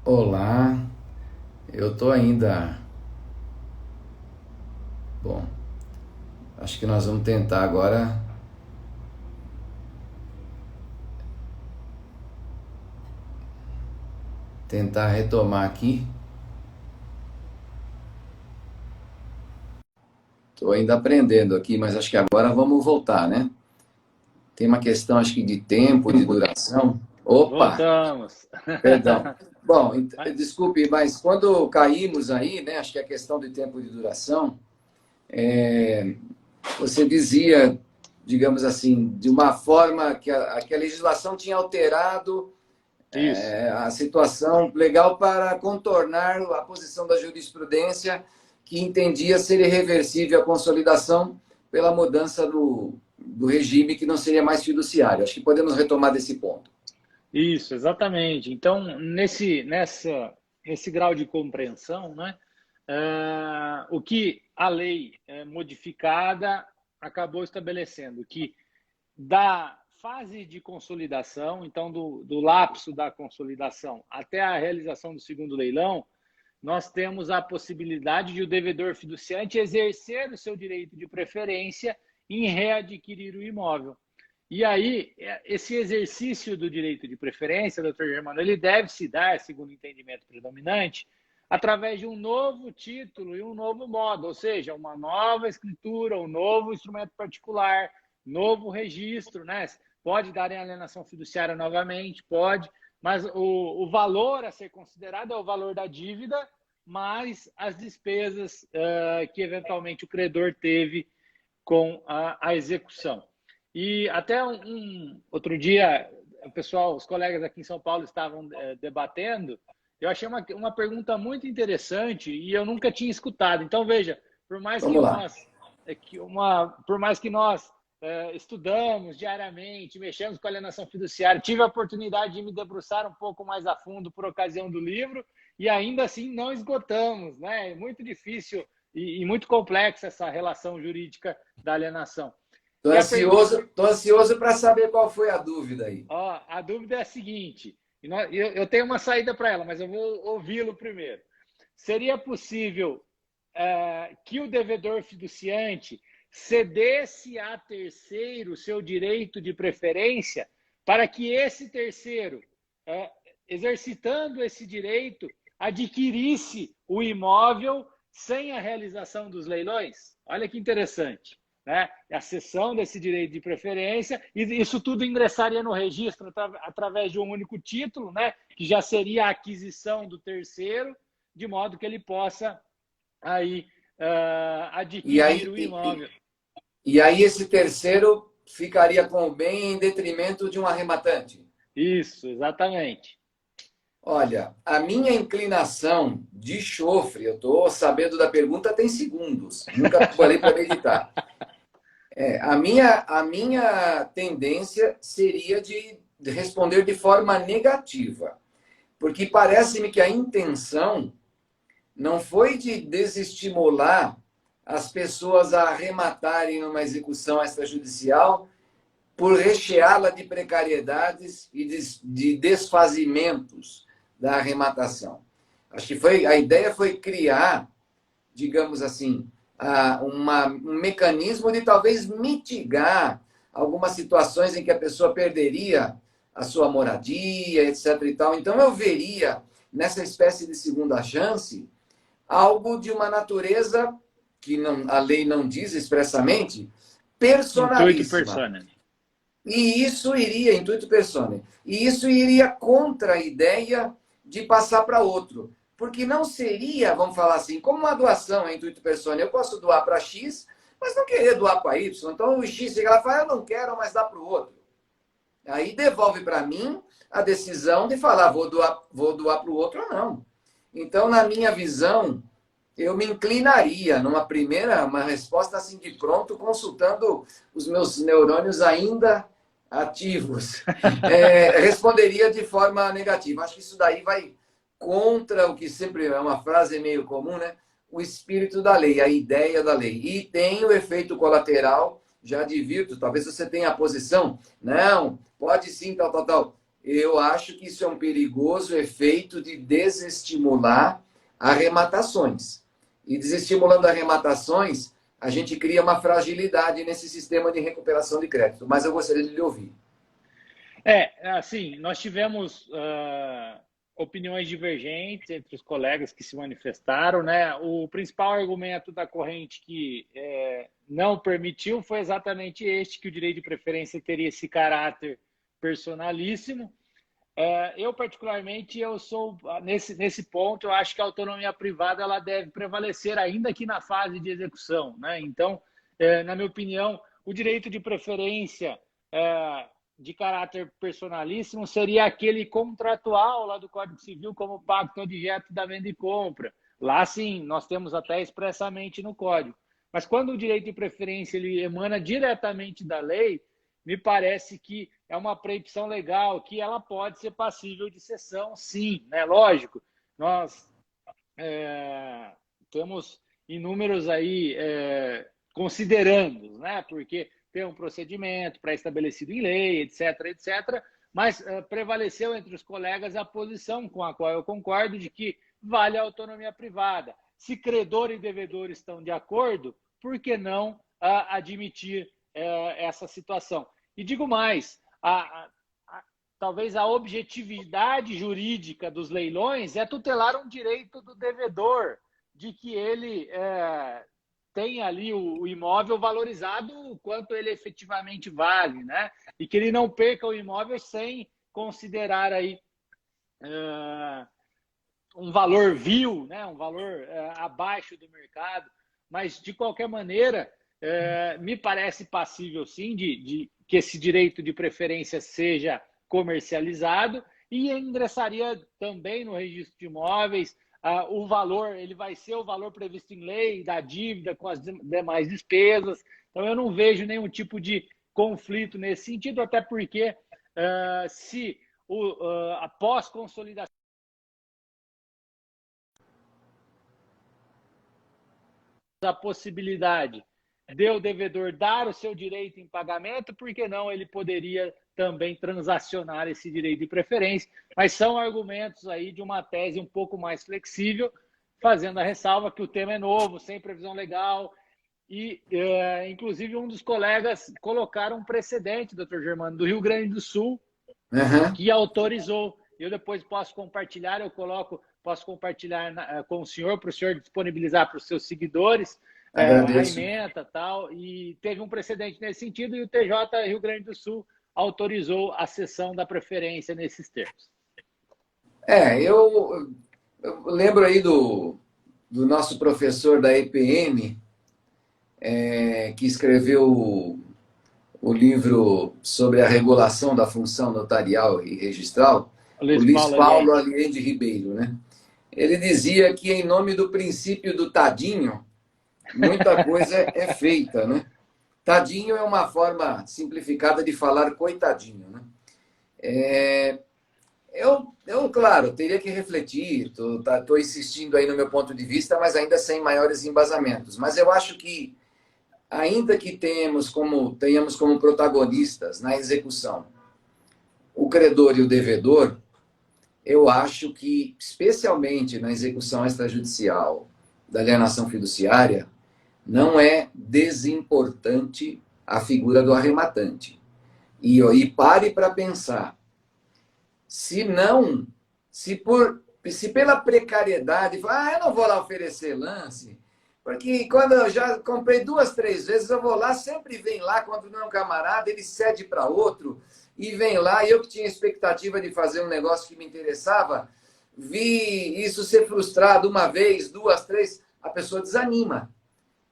Olá, eu tô ainda. Bom, acho que nós vamos tentar agora tentar retomar aqui. Tô ainda aprendendo aqui, mas acho que agora vamos voltar, né? Tem uma questão, acho que de tempo, de duração. Opa, Voltamos. perdão. Bom, Mas- desculpe, mas quando caímos aí, né? Acho que a questão de tempo de duração, você dizia, digamos assim, de uma forma que a legislação tinha alterado Isso, a situação legal para contornar a posição da jurisprudência que entendia ser irreversível a consolidação pela mudança do regime que não seria mais fiduciário. Acho que podemos retomar desse ponto. isso, exatamente. Então, nesse grau de compreensão, né, o que a lei modificada acabou estabelecendo que da fase de consolidação, então do lapso da consolidação até a realização do segundo leilão, nós temos a possibilidade de o devedor fiduciante exercer o seu direito de preferência em readquirir o imóvel. E aí, esse exercício do direito de preferência, doutor Germano, ele deve se dar, segundo o entendimento predominante, através de um novo título e um novo modo, ou seja, uma nova escritura, um novo instrumento particular, novo registro, né? Pode dar em alienação fiduciária novamente, pode, mas o valor a ser considerado é o valor da dívida, mais as despesas que eventualmente o credor teve com a execução. E até outro dia, o pessoal, os colegas aqui em São Paulo estavam debatendo. Eu achei uma pergunta muito interessante e eu nunca tinha escutado. Então, veja, por mais que Vamos lá. nós, por mais que nós estudamos diariamente, mexemos com alienação fiduciária, tive a oportunidade de me debruçar um pouco mais a fundo por ocasião do livro e ainda assim não esgotamos, né? É muito difícil e muito complexa essa relação jurídica da alienação. E a pergunta, Tô ansioso para saber qual foi a dúvida aí. a dúvida é a seguinte, eu tenho uma saída para ela, mas eu vou ouvi-lo primeiro. Seria possível que o devedor fiduciante cedesse a terceiro seu direito de preferência para que esse terceiro, exercitando esse direito, adquirisse o imóvel sem a realização dos leilões? Olha que interessante, né? A cessão desse direito de preferência, e isso tudo ingressaria no registro através de um único título, né? Que já seria a aquisição do terceiro, de modo que ele possa aí E adquirir aí, o e, imóvel. e aí esse terceiro ficaria com o bem em detrimento de um arrematante. Isso, exatamente. Olha, a minha inclinação de chofre, eu estou sabendo da pergunta tem segundos, nunca parei para meditar. A minha tendência seria de responder de forma negativa, porque parece-me que a intenção não foi de desestimular as pessoas a arrematarem numa execução extrajudicial por recheá-la de precariedades e de desfazimentos da arrematação. Acho que a ideia foi criar, digamos assim, um mecanismo de talvez mitigar algumas situações em que a pessoa perderia a sua moradia, etc. e tal. Então eu veria nessa espécie de segunda chance algo de uma natureza que a lei não diz expressamente, Intuito personalíssima. personam. E isso iria, intuito personae, e isso iria contra a ideia de passar para outro. Porque não seria, vamos falar assim, como uma doação, intuito personae. Eu posso doar para X, mas não querer doar para Y. Então o X chega lá e fala, eu não quero, mas dá para o outro. Aí devolve para mim a decisão de falar, vou doar para o outro ou não. Então, na minha visão, eu me inclinaria uma resposta assim de pronto, consultando os meus neurônios ainda ativos. Responderia de forma negativa. Acho que isso daí vai contra o que sempre é uma frase meio comum, né? O espírito da lei, a ideia da lei. E tem o efeito colateral, já advirto, talvez você tenha a posição, não, pode sim, tal, tal, tal. eu acho que isso é um perigoso efeito de desestimular arrematações. E desestimulando arrematações, a gente cria uma fragilidade nesse sistema de recuperação de crédito. Mas eu gostaria de lhe ouvir. Assim, nós tivemos opiniões divergentes entre os colegas que se manifestaram, né? O principal argumento da corrente que não permitiu foi exatamente este, que o direito de preferência teria esse caráter personalíssimo. Eu, particularmente, eu sou, nesse ponto, eu acho que a autonomia privada ela deve prevalecer, ainda que na fase de execução, né? Então, na minha opinião, o direito de preferência de caráter personalíssimo seria aquele contratual lá do Código Civil, como pacto adjeto da venda e compra. Lá, sim, nós temos até expressamente no Código. Mas quando o direito de preferência ele emana diretamente da lei, me parece que é uma preempção legal, que ela pode ser passível de cessão, sim, né? Lógico, nós temos inúmeros aí considerandos, né? Porque tem um procedimento pré-estabelecido em lei, etc., etc., mas prevaleceu entre os colegas a posição com a qual eu concordo de que vale a autonomia privada. Se credor e devedor estão de acordo, por que não admitir essa situação? E digo mais, talvez a objetividade jurídica dos leilões é tutelar um direito do devedor, de que ele tem ali o imóvel valorizado o quanto ele efetivamente vale, né? E que ele não perca o imóvel sem considerar aí um valor vil, né? Um valor abaixo do mercado. Mas, de qualquer maneira, me parece passível, sim, de que esse direito de preferência seja comercializado e ingressaria também no registro de imóveis. O valor, ele vai ser o valor previsto em lei da dívida com as demais despesas. Então, eu não vejo nenhum tipo de conflito nesse sentido, até porque se após consolidação a possibilidade de o devedor dar o seu direito em pagamento, por que não ele poderia também transacionar esse direito de preferência? Mas são argumentos aí de uma tese um pouco mais flexível, fazendo a ressalva que o tema é novo, sem previsão legal, e inclusive um dos colegas colocaram um precedente, doutor Germano, do Rio Grande do Sul, que autorizou. Eu depois posso compartilhar, posso compartilhar com o senhor, para o senhor disponibilizar para os seus seguidores, a ementa tal, e teve um precedente nesse sentido, e o TJ Rio Grande do Sul autorizou a cessão da preferência nesses termos. Eu lembro aí do nosso professor da EPM, que escreveu o livro sobre a regulação da função notarial e registral, o Luiz Paulo Aliende Ribeiro, né? Ele dizia que, em nome do princípio do tadinho, muita coisa é feita, né? Tadinho é uma forma simplificada de falar coitadinho, né? Claro, teria que refletir, estou insistindo aí no meu ponto de vista, mas ainda sem maiores embasamentos. Mas eu acho que, ainda que tenhamos como protagonistas na execução o credor e o devedor, eu acho que, especialmente na execução extrajudicial da alienação fiduciária, não é desimportante a figura do arrematante. E pare para pensar. Se pela precariedade, eu não vou lá oferecer lance, porque quando eu já comprei 2, 3 vezes, eu vou lá, sempre vem lá, quando não é um camarada, ele cede para outro, e vem lá, e eu que tinha expectativa de fazer um negócio que me interessava, vi isso ser frustrado 1 vez, 2, 3, a pessoa desanima.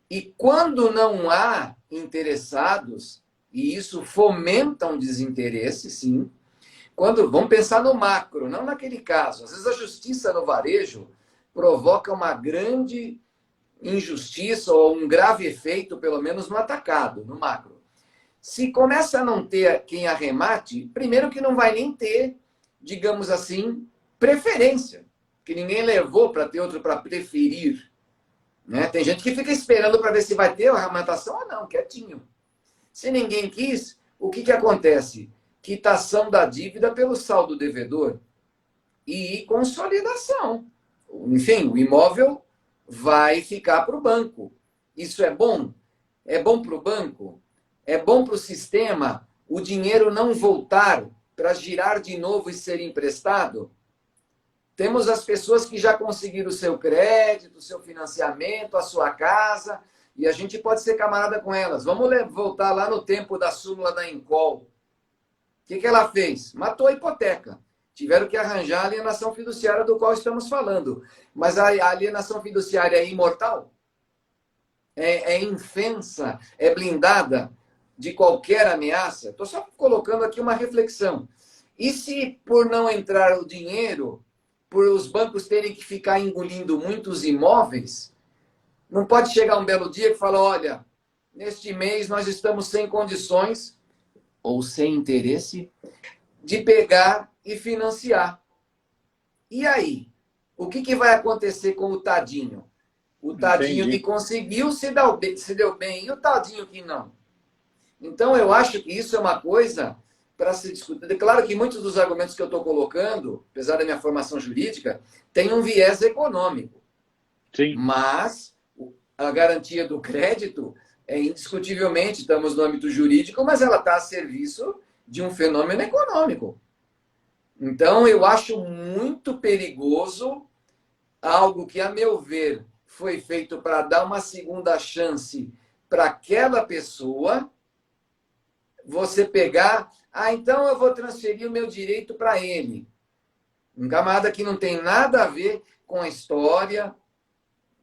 E quando não há interessados, e isso fomenta um desinteresse, sim, vamos pensar no macro, não naquele caso. Às vezes a justiça no varejo provoca uma grande injustiça ou um grave efeito, pelo menos no atacado, no macro. Se começa a não ter quem arremate, primeiro que não vai nem ter, digamos assim, preferência, que ninguém levou para ter outro para preferir. Né? Tem gente que fica esperando para ver se vai ter a arrematação ou não, quietinho. Se ninguém quis, o que acontece? quitação da dívida pelo saldo devedor e consolidação. Enfim, o imóvel vai ficar para o banco. Isso é bom? É bom para o banco? É bom para o sistema o dinheiro não voltar para girar de novo e ser emprestado? Temos as pessoas que já conseguiram o seu crédito, o seu financiamento, a sua casa, e a gente pode ser camarada com elas. Vamos voltar lá no tempo da súmula da Encol. O que ela fez? Matou a hipoteca. Tiveram que arranjar a alienação fiduciária do qual estamos falando. Mas a alienação fiduciária é imortal? É infensa? É blindada de qualquer ameaça? Estou só colocando aqui uma reflexão. E se, por não entrar o dinheiro, por os bancos terem que ficar engolindo muitos imóveis, não pode chegar um belo dia que fala, olha, neste mês nós estamos sem condições ou sem interesse de pegar e financiar. E aí? O que vai acontecer com o tadinho? O tadinho que conseguiu se deu bem, e o tadinho que não? Então, eu acho que isso é uma coisa para se discutir. Claro que muitos dos argumentos que eu estou colocando, apesar da minha formação jurídica, têm um viés econômico. Sim. Mas a garantia do crédito é indiscutivelmente, estamos no âmbito jurídico, mas ela está a serviço de um fenômeno econômico. Então, eu acho muito perigoso algo que, a meu ver, foi feito para dar uma segunda chance para aquela pessoa, você pegar, então eu vou transferir o meu direito para ele. Um camarada que não tem nada a ver com a história.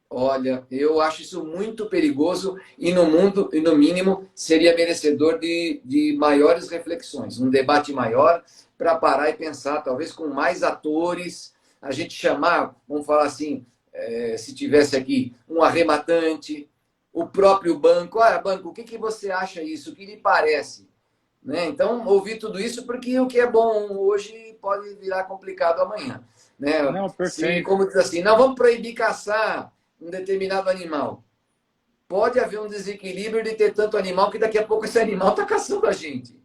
Olha, eu acho isso muito perigoso e no mundo, e no mínimo, seria merecedor de maiores reflexões, um debate maior para parar e pensar, talvez com mais atores, a gente chamar, vamos falar assim, se tivesse aqui um arrematante, o próprio banco, banco, o que você acha isso? O que lhe parece? Né? Então, ouvir tudo isso porque o que é bom hoje pode virar complicado amanhã. Né? Não, perfeito. Como diz assim, não vamos proibir caçar um determinado animal. Pode haver um desequilíbrio de ter tanto animal que daqui a pouco esse animal está caçando a gente.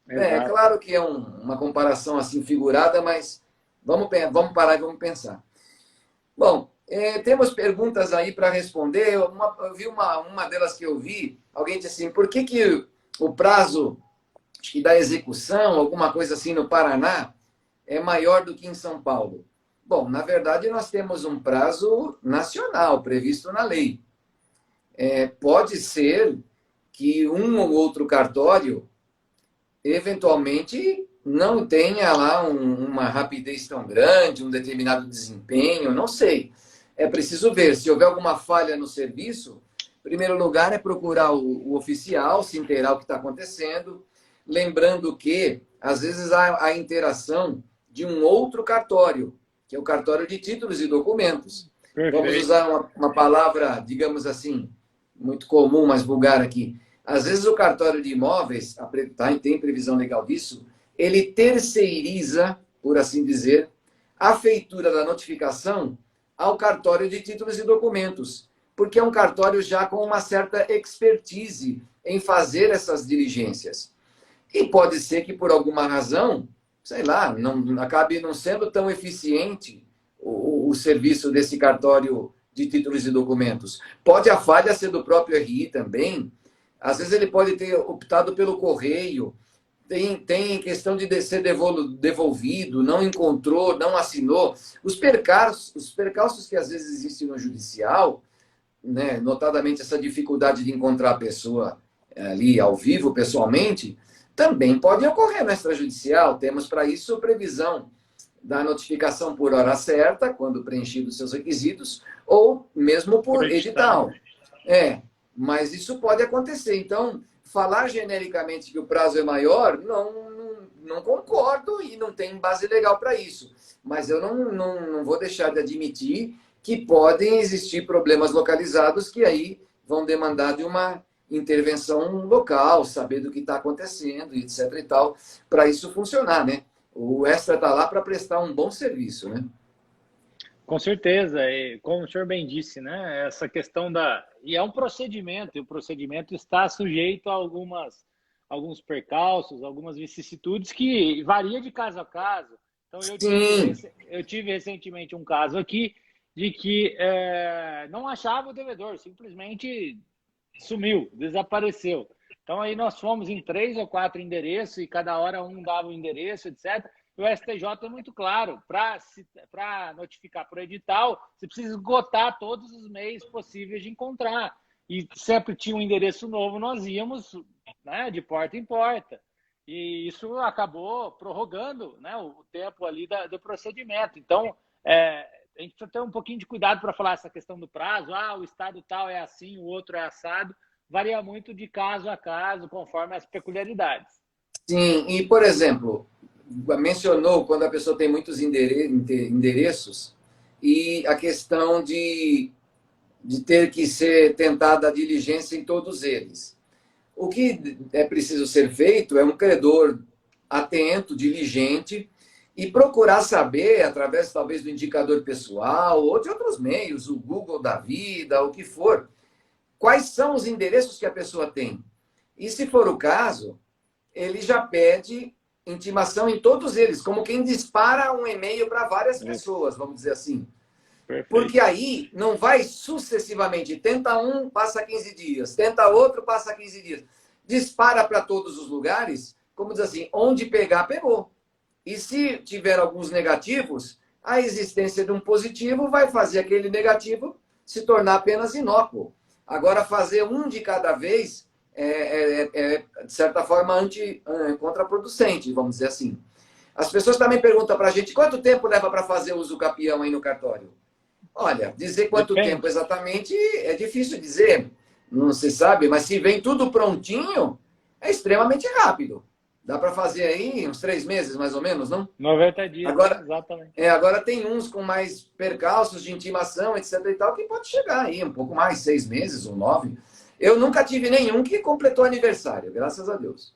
É claro que é uma comparação assim figurada, mas vamos parar e vamos pensar. Bom, temos perguntas aí para responder. Eu vi uma delas que eu vi, alguém disse assim, por que o prazo da execução, alguma coisa assim no Paraná, é maior do que em São Paulo? Bom, na verdade, nós temos um prazo nacional previsto na lei. Pode ser que um ou outro cartório, eventualmente, não tenha lá uma rapidez tão grande, um determinado desempenho, não sei. É preciso ver. Se houver alguma falha no serviço, em primeiro lugar é procurar o oficial, se inteirar o que está acontecendo, lembrando que, às vezes, há a interação de um outro cartório, que é o cartório de títulos e documentos. Perfeito. Vamos usar uma palavra, digamos assim, muito comum, mas vulgar aqui. Às vezes o cartório de imóveis, tem previsão legal disso, ele terceiriza, por assim dizer, a feitura da notificação ao cartório de títulos e documentos, porque é um cartório já com uma certa expertise em fazer essas diligências. E pode ser que, por alguma razão, sei lá, não acabe não sendo tão eficiente o serviço desse cartório de títulos e documentos. Pode a falha ser do próprio RI também. Às vezes ele pode ter optado pelo correio. Tem questão de ser devolvido, não encontrou, não assinou. Os percalços que às vezes existem no judicial, né, notadamente essa dificuldade de encontrar a pessoa ali ao vivo, pessoalmente, também podem ocorrer no extrajudicial. Temos para isso previsão da notificação por hora certa, quando preenchidos seus requisitos, ou mesmo por edital. Mas isso pode acontecer. Então, falar genericamente que o prazo é maior, não concordo e não tem base legal para isso. Mas eu não vou deixar de admitir que podem existir problemas localizados que aí vão demandar de uma intervenção local, saber do que está acontecendo, etc. e tal, para isso funcionar, né? O Extra está lá para prestar um bom serviço, né? Com certeza, e como o senhor bem disse, né? Essa questão e é um procedimento, e o procedimento está sujeito a alguns percalços, algumas vicissitudes que varia de caso a caso. Então, Sim, eu tive recentemente um caso aqui de que não achava o devedor, simplesmente sumiu, desapareceu. Então, aí nós fomos em 3 ou 4 endereços e cada hora um dava o endereço, etc. E o STJ é muito claro, para notificar por edital, você precisa esgotar todos os meios possíveis de encontrar. E sempre tinha um endereço novo, nós íamos, né, de porta em porta. E isso acabou prorrogando, né, o tempo ali do procedimento. Então, a gente precisa ter um pouquinho de cuidado para falar essa questão do prazo. O estado tal é assim, o outro é assado. Varia muito de caso a caso, conforme as peculiaridades. sim. E, por exemplo, mencionou quando a pessoa tem muitos endereços e a questão de ter que ser tentada a diligência em todos eles. O que é preciso ser feito é um credor atento, diligente, e procurar saber, através talvez do indicador pessoal ou de outros meios, o Google da vida, o que for, quais são os endereços que a pessoa tem. E se for o caso, ele já pede intimação em todos eles, como quem dispara um e-mail para várias pessoas, vamos dizer assim. Perfeito. Porque aí não vai sucessivamente. Tenta um, passa 15 dias. Tenta outro, passa 15 dias. Dispara para todos os lugares, como diz assim, onde pegar, pegou. E se tiver alguns negativos, a existência de um positivo vai fazer aquele negativo se tornar apenas inócuo. Agora, fazer um de cada vez de certa forma, contraproducente, vamos dizer assim. As pessoas também perguntam para a gente quanto tempo leva para fazer o uso capião aí no cartório. Olha, dizer quanto tempo Depende. exatamente é difícil dizer, não se sabe, mas se vem tudo prontinho, é extremamente rápido. Dá para fazer aí uns 3 meses, mais ou menos, não? 90 dias, Agora, exatamente. agora tem uns com mais percalços de intimação, etc. e tal, que pode chegar aí um pouco mais, 6 meses ou 9. Eu nunca tive nenhum que completou aniversário, graças a Deus.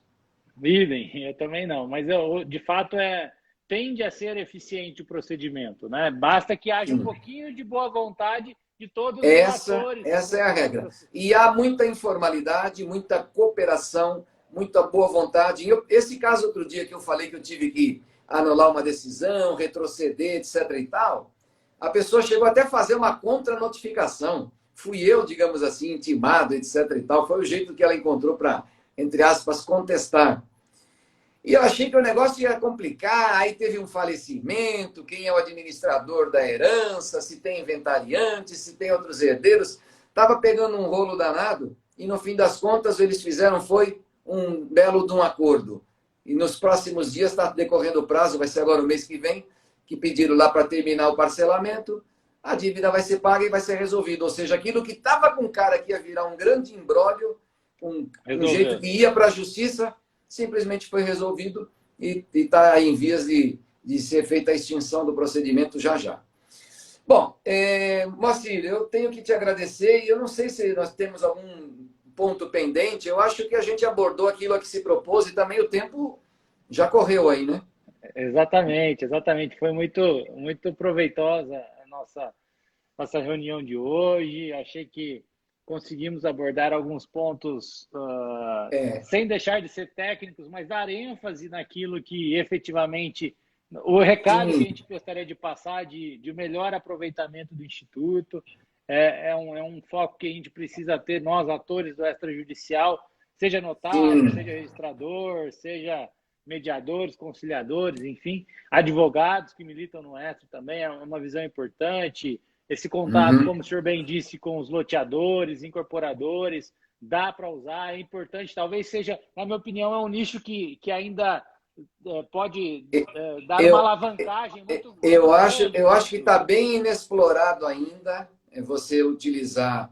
Idem, eu também não. Mas, de fato, tende a ser eficiente o procedimento, né? Basta que haja um Sim. pouquinho de boa vontade de todos os Essa, atores essa é a nesse regra. processo. E há muita informalidade, muita cooperação, muita boa vontade. Esse caso outro dia que eu falei que eu tive que anular uma decisão, retroceder, etc. e tal, a pessoa chegou até a fazer uma contra-notificação. Fui eu, digamos assim, intimado, etc. e tal. Foi o jeito que ela encontrou para, entre aspas, contestar. E eu achei que o negócio ia complicar, aí teve um falecimento, quem é o administrador da herança, se tem inventariante, se tem outros herdeiros. Estava pegando um rolo danado e, no fim das contas, eles fizeram foi um belo de um acordo. E nos próximos dias, está decorrendo o prazo, vai ser agora o mês que vem, que pediram lá para terminar o parcelamento, a dívida vai ser paga e vai ser resolvida. Ou seja, aquilo que estava com cara que ia virar um grande imbróglio, um jeito Resolveu. que ia para a justiça, simplesmente foi resolvido e está em vias de ser feita a extinção do procedimento já já. Bom, Moacir, eu tenho que te agradecer e eu não sei se nós temos algum ponto pendente. Eu acho que a gente abordou aquilo a que se propôs e também o tempo já correu aí, né? Exatamente, exatamente. Foi muito, muito proveitosa a nossa reunião de hoje. Achei que conseguimos abordar alguns pontos É, sem deixar de ser técnicos, mas dar ênfase naquilo que efetivamente o recado que a sim, gente gostaria de passar de melhor aproveitamento do Instituto. É um foco que a gente precisa ter, nós, atores do extrajudicial, seja notário, sim. seja registrador, seja mediadores, conciliadores, enfim, advogados que militam no extra também, é uma visão importante. Esse contato, Uhum. como o senhor bem disse, com os loteadores, incorporadores, dá para usar, é importante. Talvez seja, na minha opinião, é um nicho que ainda pode dar uma Eu, alavancagem muito, muito eu acho grande que para o está bem inexplorado ainda você utilizar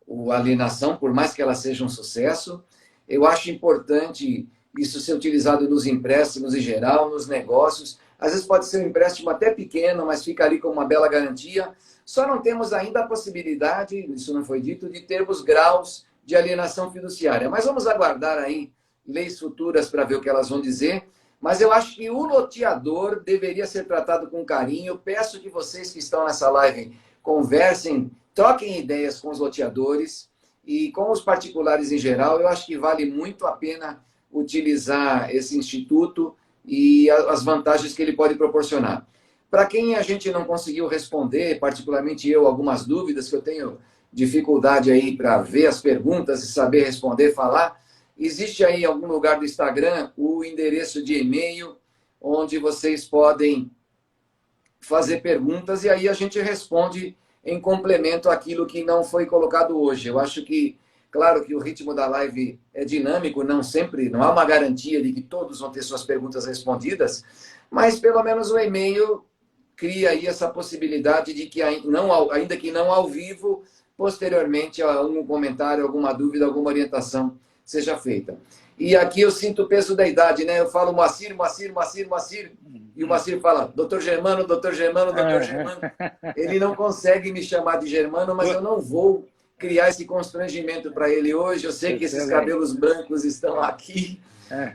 o alienação, por mais que ela seja um sucesso. Eu acho importante isso ser utilizado nos empréstimos em geral, nos negócios. Às vezes pode ser um empréstimo até pequeno, mas fica ali com uma bela garantia. Só não temos ainda a possibilidade, isso não foi dito, de termos graus de alienação fiduciária. Mas vamos aguardar aí leis futuras para ver o que elas vão dizer. Mas eu acho que o loteador deveria ser tratado com carinho. Peço que vocês que estão nessa live conversem, troquem ideias com os loteadores e com os particulares em geral. Eu acho que vale muito a pena utilizar esse instituto e as vantagens que ele pode proporcionar. Para quem a gente não conseguiu responder, particularmente eu, algumas dúvidas que eu tenho dificuldade aí para ver as perguntas e saber responder, falar, existe aí em algum lugar do Instagram o endereço de e-mail onde vocês podem fazer perguntas e aí a gente responde em complemento àquilo que não foi colocado hoje. Eu acho que, claro que o ritmo da live é dinâmico, não sempre, não há uma garantia de que todos vão ter suas perguntas respondidas, mas pelo menos o e-mail cria aí essa possibilidade de que, ainda que não ao vivo, posteriormente algum comentário, alguma dúvida, alguma orientação seja feita. E aqui eu sinto o peso da idade, né? Eu falo Moacir, Moacir, Moacir, Moacir, e o Moacir fala doutor Germano, doutor Germano, doutor Germano. Ele não consegue me chamar de Germano, mas eu não vou criar esse constrangimento para ele hoje. Eu sei que esses cabelos brancos estão aqui,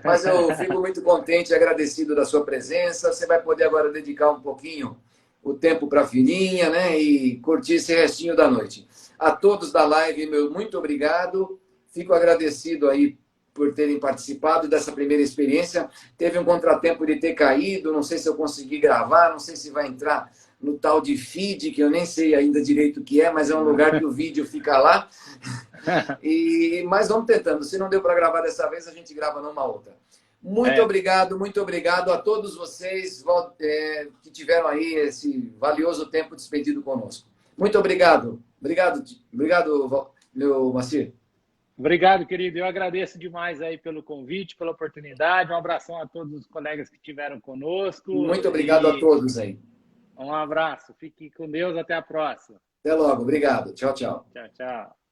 mas eu fico muito contente e agradecido da sua presença. Você vai poder agora dedicar um pouquinho o tempo para a filhinha, né? E curtir esse restinho da noite. A todos da live, meu muito obrigado. Fico agradecido aí por terem participado dessa primeira experiência. Teve um contratempo de ter caído, não sei se eu consegui gravar, não sei se vai entrar no tal de feed, que eu nem sei ainda direito o que é, mas é um lugar que o vídeo fica lá. Mas vamos tentando. Se não deu para gravar dessa vez, a gente grava numa outra. Muito obrigado a todos vocês que tiveram aí esse valioso tempo despedido conosco. Muito obrigado. Obrigado, meu Moacir. Obrigado, querido. Eu agradeço demais aí pelo convite, pela oportunidade. Um abração a todos os colegas que estiveram conosco. Muito obrigado a todos aí. Um abraço. Fique com Deus. Até a próxima. Até logo. Obrigado. Tchau, tchau. Tchau, tchau.